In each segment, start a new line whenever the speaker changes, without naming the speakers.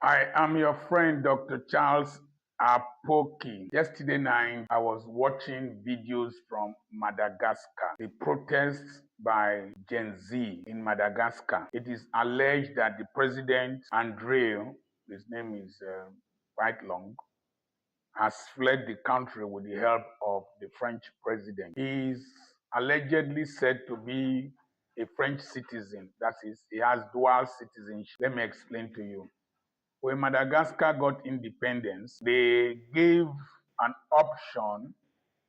I am your friend, Dr. Charles Apoki. Yesterday night, I was watching videos from Madagascar, the protests by Gen Z in Madagascar. It is alleged that the President Andry, his name is quite long, has fled the country with the help of the French president. He is allegedly said to be a French citizen. That is, he has dual citizenship. Let me explain to you. When Madagascar got independence, they gave an option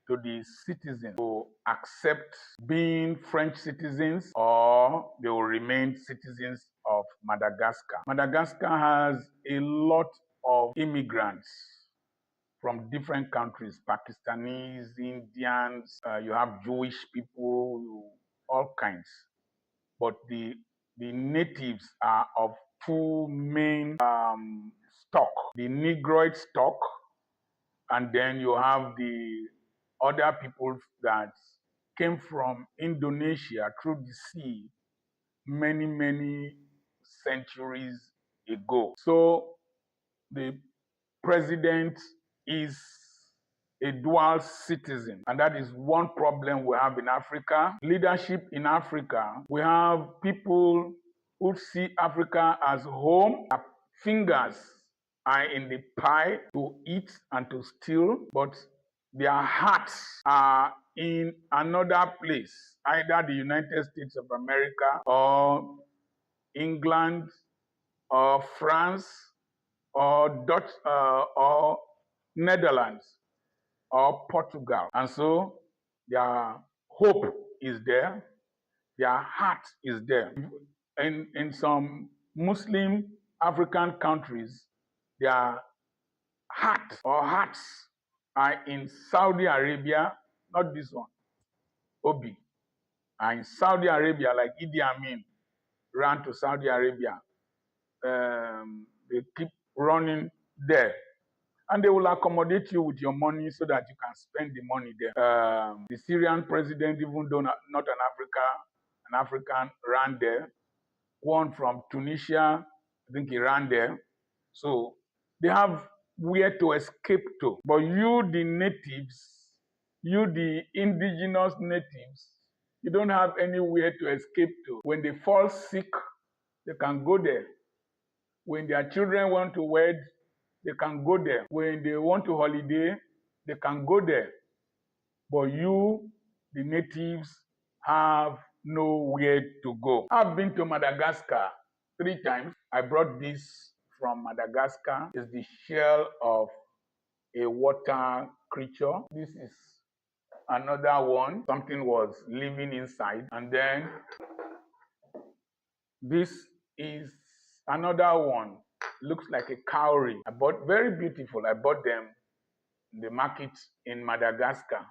to the citizens to accept being French citizens or they will remain citizens of Madagascar. Madagascar has a lot of immigrants from different countries, Pakistanis, Indians, you have Jewish people, all kinds. But the natives are of two main stock, the Negroid stock, and then you have the other people that came from Indonesia through the sea many centuries ago. So the president is a dual citizen, and that is one problem we have in Africa. Leadership in Africa, we have people who see Africa as home. Their fingers are in the pie to eat and to steal, but their hearts are in another place, either the United States of America or England or France or Dutch or Netherlands or Portugal. And so their hope is there, their heart is there. In some Muslim African countries, their heart or hearts are in Saudi Arabia, not this one, Obi, are in Saudi Arabia, like Idi Amin ran to Saudi Arabia. They keep running there. And they will accommodate you with your money so that you can spend the money there. The Syrian president, even though not an African, ran there. One from Tunisia, I think he ran there. So they have where to escape to. But you, the natives, you, the indigenous natives, you don't have anywhere to escape to. When they fall sick, they can go there. When their children want to wed, they can go there. When they want to holiday, they can go there. But you, the natives, have nowhere to go. I've been to Madagascar 3 times. I brought this from Madagascar. It's the shell of a water creature. This is another one. Something was living inside. And then this is another one. Looks like a cowrie. I bought, very beautiful. I bought them in the market in Madagascar.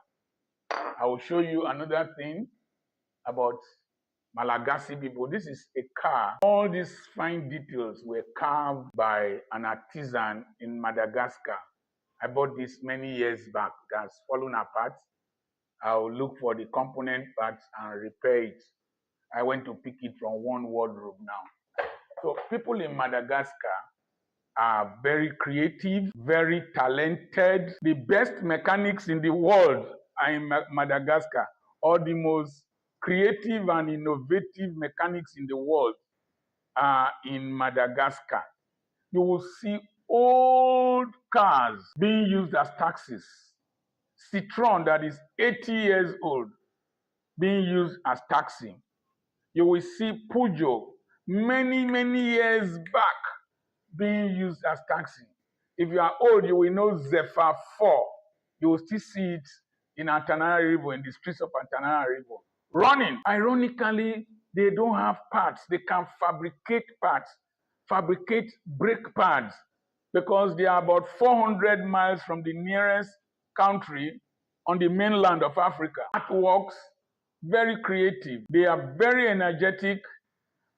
I will show you another thing about Malagasy people. This is a car. All these fine details were carved by an artisan in Madagascar. I bought this many years back. It has fallen apart. I'll look for the component parts and repair it. I went to pick it from one wardrobe now. So people in Madagascar are very creative, very talented. The best mechanics in the world are in Madagascar, or the most creative and innovative mechanics in the world are in Madagascar. You will see old cars being used as taxis. Citroen that is 80 years old being used as taxi. You will see Peugeot many years back being used as taxi. If you are old, you will know Zephyr 4. You will still see it in Antananarivo, in the streets of Antananarivo, running. Ironically, they don't have parts. They can fabricate parts, fabricate brake pads, because they are about 400 miles from the nearest country on the mainland of Africa. Artworks, very creative. They are very energetic.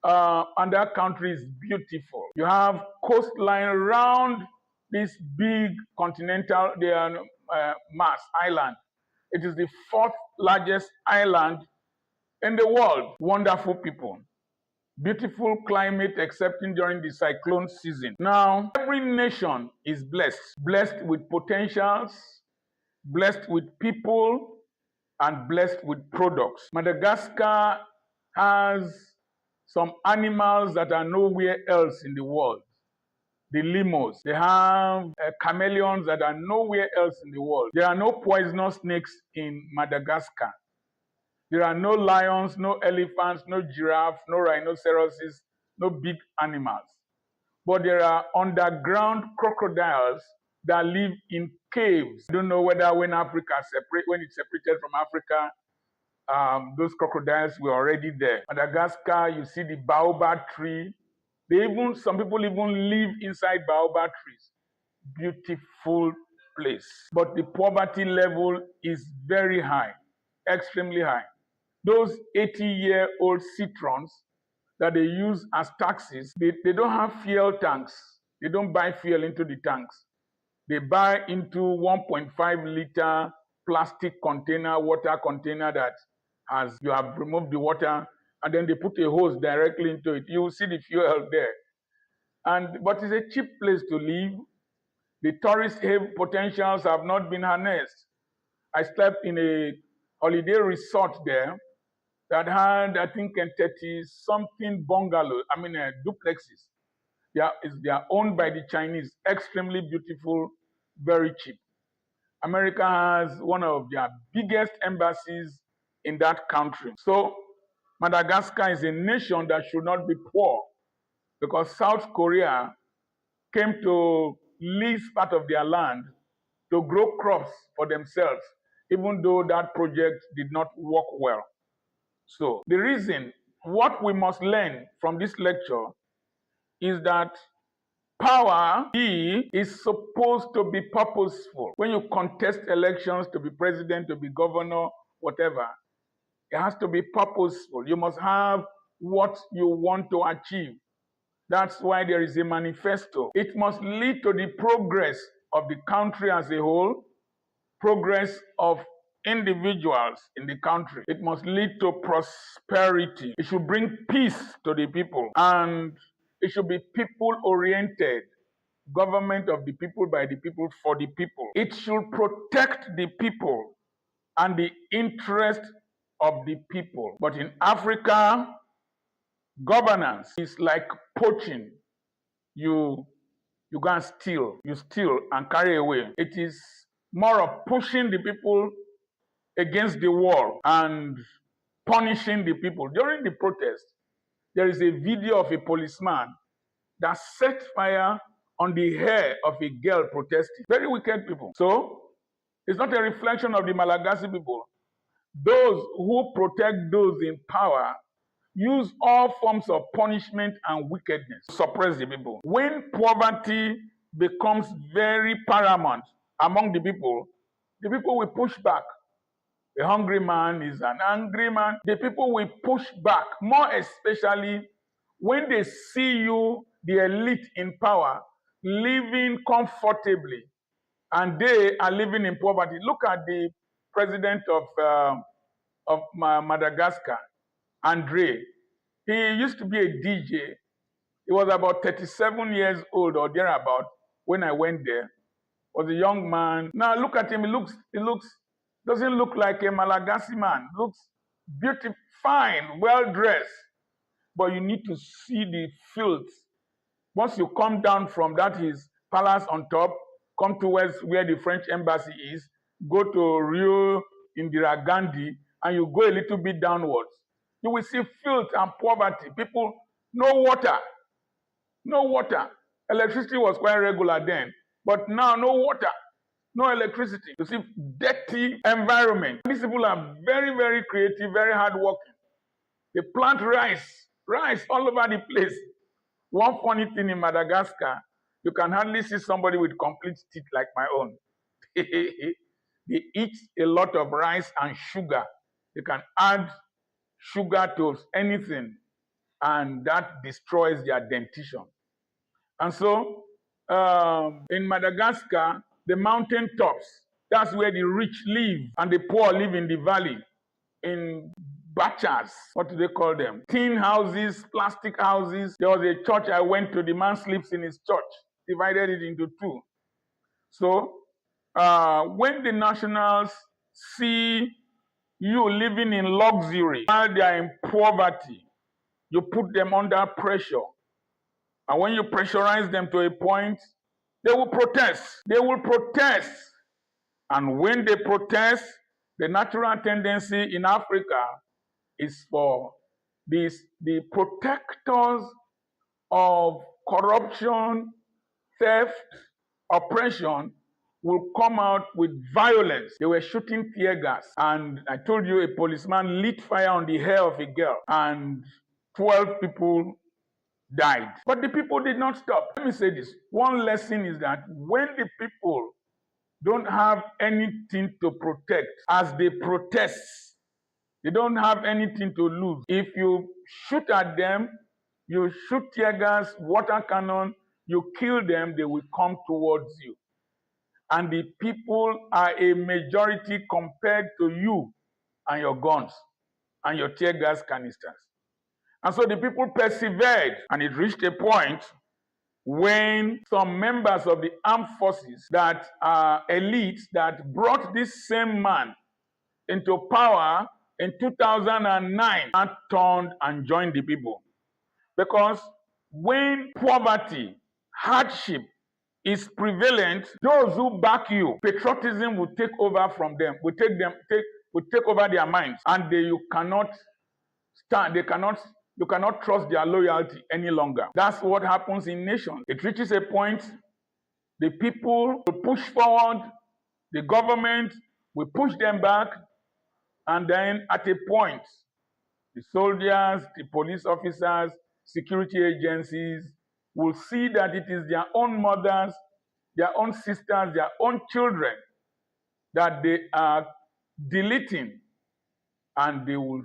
And that country is beautiful. You have coastline around this big continental mass island. It is the 4th largest island in the world. Wonderful people. Beautiful climate excepting during the cyclone season. Now, every nation is blessed. Blessed with potentials, blessed with people, and blessed with products. Madagascar has some animals that are nowhere else in the world. The lemurs. They have chameleons that are nowhere else in the world. There are no poisonous snakes in Madagascar. There are no lions, no elephants, no giraffes, no rhinoceroses, no big animals. But there are underground crocodiles that live in caves. I don't know whether when it separated from Africa, those crocodiles were already there. Madagascar, you see the baobab tree. Some people even live inside baobab trees. Beautiful place. But the poverty level is very high, extremely high. Those 80-year-old citrons that they use as taxis, they don't have fuel tanks. They don't buy fuel into the tanks. They buy into 1.5-liter plastic container, water container that you have removed the water, and then they put a hose directly into it. You will see the fuel there. But it's a cheap place to live. The tourist potentials have not been harnessed. I slept in a holiday resort there that had, I think, 30-something duplexes. They are owned by the Chinese, extremely beautiful, very cheap. America has one of their biggest embassies in that country. So Madagascar is a nation that should not be poor, because South Korea came to lease part of their land to grow crops for themselves, even though that project did not work well. So the reason, what we must learn from this lecture is that power is supposed to be purposeful. When you contest elections to be president, to be governor, whatever, it has to be purposeful. You must have what you want to achieve. That's why there is a manifesto. It must lead to the progress of the country as a whole, progress of individuals in the country. It must lead to prosperity. It should bring peace to the people, and it should be people-oriented. Government of the people, by the people, for the people. It should protect the people and the interest of the people. But in Africa, governance is like poaching. You go and steal. You steal and carry away. It is more of pushing the people against the wall and punishing the people. During the protest, there is a video of a policeman that set fire on the hair of a girl protesting. Very wicked people. So, it's not a reflection of the Malagasy people. Those who protect those in power use all forms of punishment and wickedness to suppress the people. When poverty becomes very paramount among the people will push back. A hungry man is an angry man. The people will push back, more especially when they see you, the elite in power, living comfortably, and they are living in poverty. Look at the president of Madagascar, Andry. He used to be a DJ. He was about 37 years old or thereabout when I went there. Was a young man. Now look at him. He doesn't look like a Malagasy man. Looks beautiful, fine, well dressed. But you need to see the filth. Once you come down from that his palace on top, come towards where the French embassy is, go to Rio Indira Gandhi, and you go a little bit downwards, you will see filth and poverty. People, no water. No water. Electricity was quite regular then, but now no water, no electricity. You see, dirty environment. These people are very, very creative, very hardworking. They plant rice all over the place. One funny thing in Madagascar, you can hardly see somebody with complete teeth like my own. They eat a lot of rice and sugar. They can add sugar to anything, and that destroys their dentition. And so, in Madagascar, the mountain tops, that's where the rich live, and the poor live in the valley, in bachas. What do they call them? Tin houses, plastic houses. There was a church I went to. The man sleeps in his church, divided it into two. So when the nationals see you living in luxury while they are in poverty, you put them under pressure. And when you pressurize them to a point, they will protest. They will protest. And when they protest, the natural tendency in Africa is for the protectors of corruption, theft, oppression will come out with violence. They were shooting tear gas. And I told you a policeman lit fire on the hair of a girl and 12 people died. But the people did not stop. Let me say this. One lesson is that when the people don't have anything to protect, as they protest, they don't have anything to lose. If you shoot at them, you shoot tear gas, water cannon, you kill them, they will come towards you. And the people are a majority compared to you and your guns and your tear gas canisters. And so the people persevered, and it reached a point when some members of the armed forces that are elites that brought this same man into power in 2009 and turned and joined the people. Because when poverty, hardship is prevalent, those who back you, patriotism will take over from them, will take over their minds, and you cannot stand, you cannot trust their loyalty any longer. That's what happens in nations. It reaches a point, the people will push forward, the government will push them back, and then at a point, the soldiers, the police officers, security agencies will see that it is their own mothers, their own sisters, their own children that they are deleting, and they will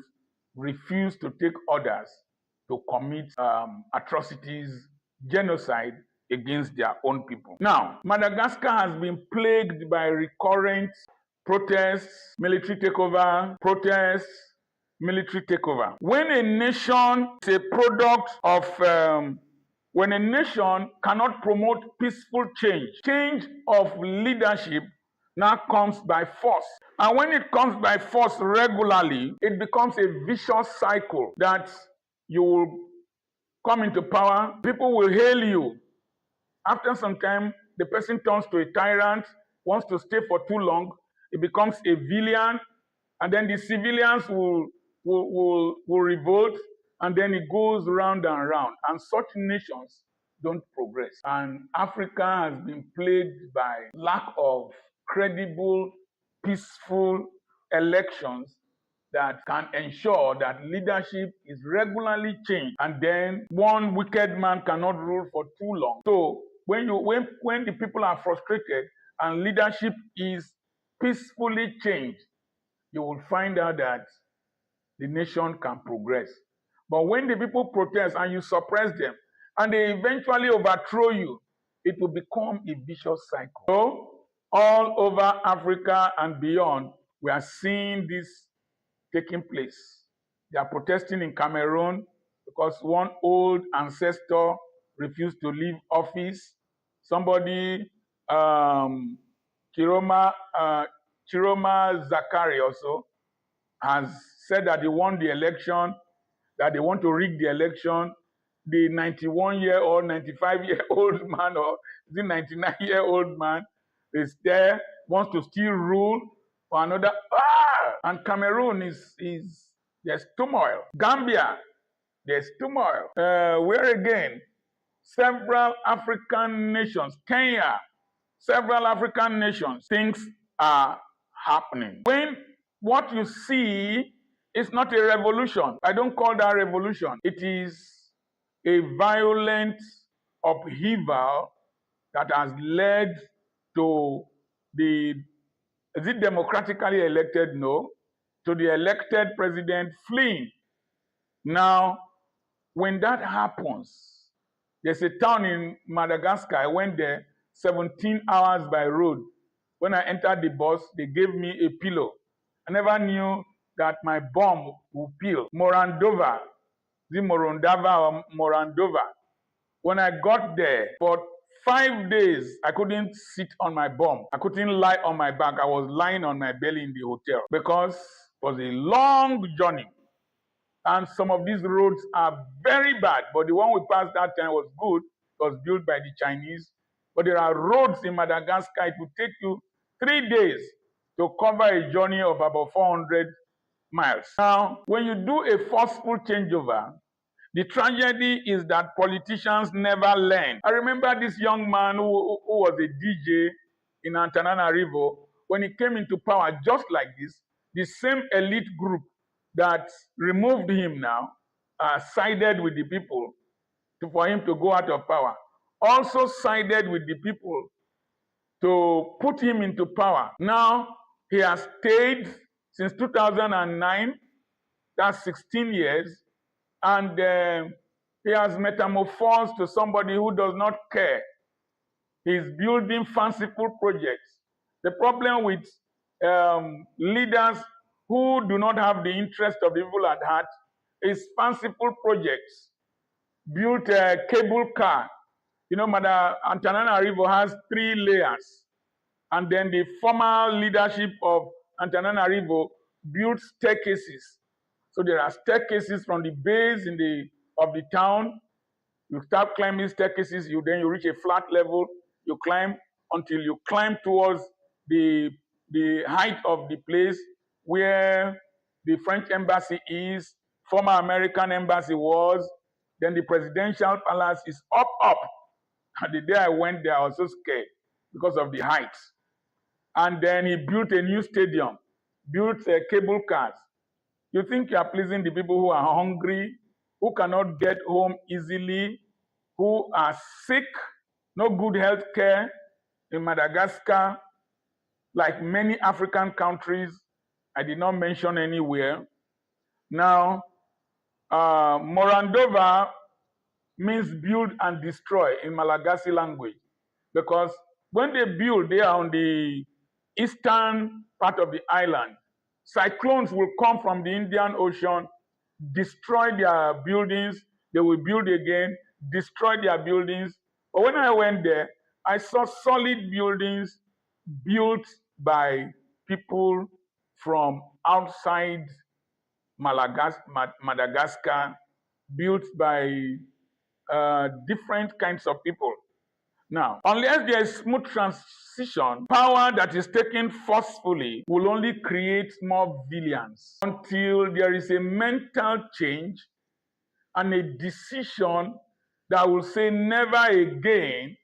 refuse to take orders to commit atrocities, genocide against their own people. Now, Madagascar has been plagued by recurrent protests, military takeover, protests, military takeover. When a nation is a product of, when a nation cannot promote peaceful change of leadership now comes by force. And when it comes by force regularly, it becomes a vicious cycle that you will come into power, people will hail you. After some time, the person turns to a tyrant, wants to stay for too long, it becomes a villain, and then the civilians will revolt, and then it goes round and round. And such nations don't progress. And Africa has been plagued by lack of credible, peaceful elections that can ensure that leadership is regularly changed, and then one wicked man cannot rule for too long. So when the people are frustrated and leadership is peacefully changed, you will find out that the nation can progress. But when the people protest and you suppress them, and they eventually overthrow you, it will become a vicious cycle. So all over Africa and beyond, we are seeing this taking place. They are protesting in Cameroon because one old ancestor refused to leave office. Somebody, Chiroma Zakari also, has said that they won the election, that they want to rig the election. The 91-year-old, 95-year-old man, or the 99-year-old man is there, wants to still rule for another. And Cameroon there's turmoil. Gambia, there's turmoil. Where again? Several African nations, Kenya, several African nations, things are happening. When what you see is not a revolution, I don't call that revolution. It is a violent upheaval that has led to is it democratically elected? No. To the elected president fleeing. Now, when that happens, there's a town in Madagascar. I went there 17 hours by road. When I entered the bus, they gave me a pillow. I never knew that my bomb will peel. Morandova, the Morondava or Morandova. When I got there, for 5 days, I couldn't sit on my bum. I couldn't lie on my back. I was lying on my belly in the hotel because it was a long journey. And some of these roads are very bad, but the one we passed that time was good. It was built by the Chinese. But there are roads in Madagascar. It will take you 3 days to cover a journey of about 400 miles. Now, when you do a forceful changeover, the tragedy is that politicians never learn. I remember this young man who was a DJ in Antananarivo. When he came into power just like this, the same elite group that removed him now sided with the people for him to go out of power. Also sided with the people to put him into power. Now, he has stayed since 2009, that's 16 years, and he has metamorphosed to somebody who does not care. He's building fanciful projects. The problem with leaders who do not have the interest of the people at heart is fanciful projects. Built a cable car. You know, Antananarivo has 3 layers. And then the former leadership of Antananarivo built staircases. So there are staircases from the base of the town. You start climbing staircases, then you reach a flat level, you climb until you climb towards the height of the place where the French embassy is, former American embassy was, then the presidential palace is up. And the day I went there, I was so scared because of the height. And then he built a new stadium, built cable cars. You think you are pleasing the people who are hungry, who cannot get home easily, who are sick, no good health care in Madagascar, like many African countries. I did not mention anywhere. Now, Morandova means build and destroy in Malagasy language, because when they build, they are on the eastern part of the island. Cyclones will come from the Indian Ocean, destroy their buildings, they will build again, destroy their buildings. But when I went there, I saw solid buildings built by people from outside Madagascar, built by different kinds of people. Now, unless there is smooth transition, power that is taken forcefully will only create more villains until there is a mental change and a decision that will say never again.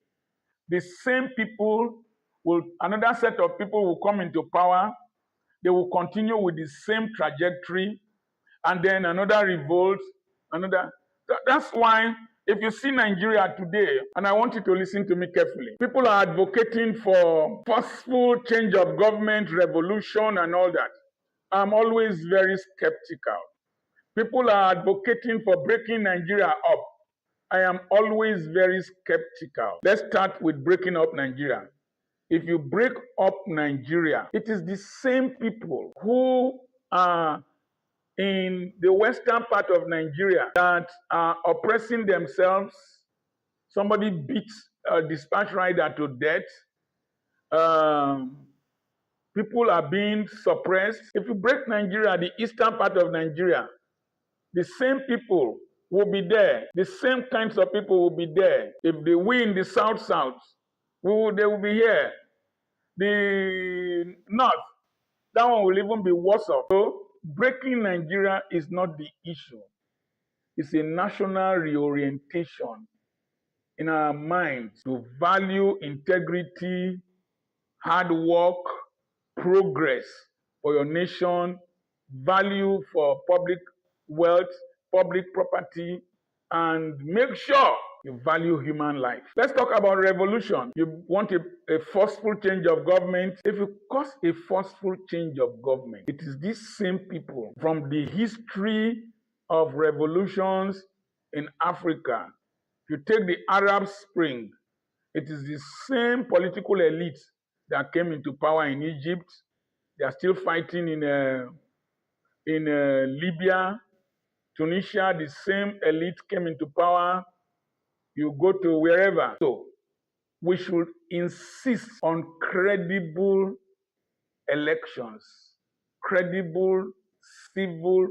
The same people another set of people will come into power. They will continue with the same trajectory, and then another revolt, That's why if you see Nigeria today, and I want you to listen to me carefully, people are advocating for forceful change of government, revolution, and all that. I'm always very skeptical. People are advocating for breaking Nigeria up. I am always very skeptical. Let's start with breaking up Nigeria. If you break up Nigeria, it is the same people who are in the western part of Nigeria that are oppressing themselves. Somebody beats a dispatch rider to death. People are being suppressed. If you break Nigeria, the eastern part of Nigeria, the same people will be there. The same kinds of people will be there. If they win the south, they will be here. The north, that one will even be worse off. So breaking Nigeria is not the issue. It's a national reorientation in our minds to value integrity, hard work, progress for your nation, value for public wealth, public property, and make sure you value human life. Let's talk about revolution. You want a forceful change of government. If you cause a forceful change of government, it is these same people from the history of revolutions in Africa. If you take the Arab Spring, it is the same political elite that came into power in Egypt. They are still fighting in in Libya, Tunisia, the same elite came into power. You go to wherever. So we should insist on credible elections, credible, civil,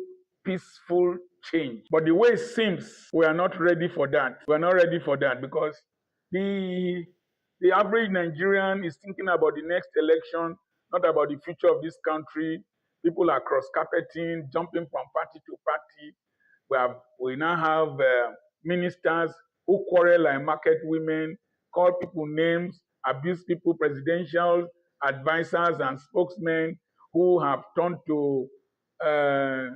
peaceful change. But the way it seems, we are not ready for that. We are not ready for that because the average Nigerian is thinking about the next election, not about the future of this country. People are cross-carpeting, jumping from party to party. We now have ministers who quarrel like market women, call people names, abuse people, presidential advisors and spokesmen who have turned to uh,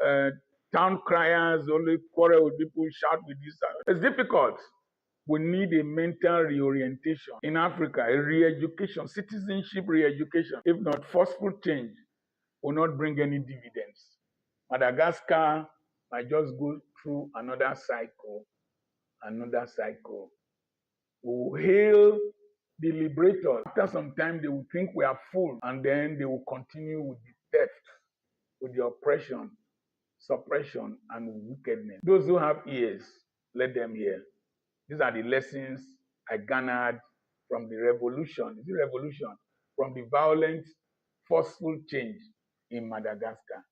uh, town criers, only quarrel with people, shout with this. It's difficult. We need a mental reorientation in Africa, a re-education, citizenship re-education. If not, forceful change will not bring any dividends. Madagascar might just go through another cycle, another cycle. We will hail the liberators. After some time, they will think we are full, and then they will continue with the theft, with the oppression, suppression, and wickedness. Those who have ears, let them hear. These are the lessons I garnered from the revolution. Is it revolution? From the violent, forceful change in Madagascar.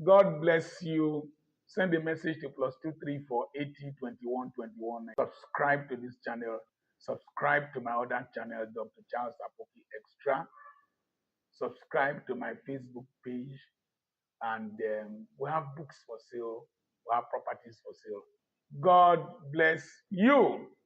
God bless you. Send a message to +234 80 21 21. Subscribe to this channel. Subscribe to my other channel, Dr. Charles Apoki Extra. Subscribe to my Facebook page. And we have books for sale. We have properties for sale. God bless you.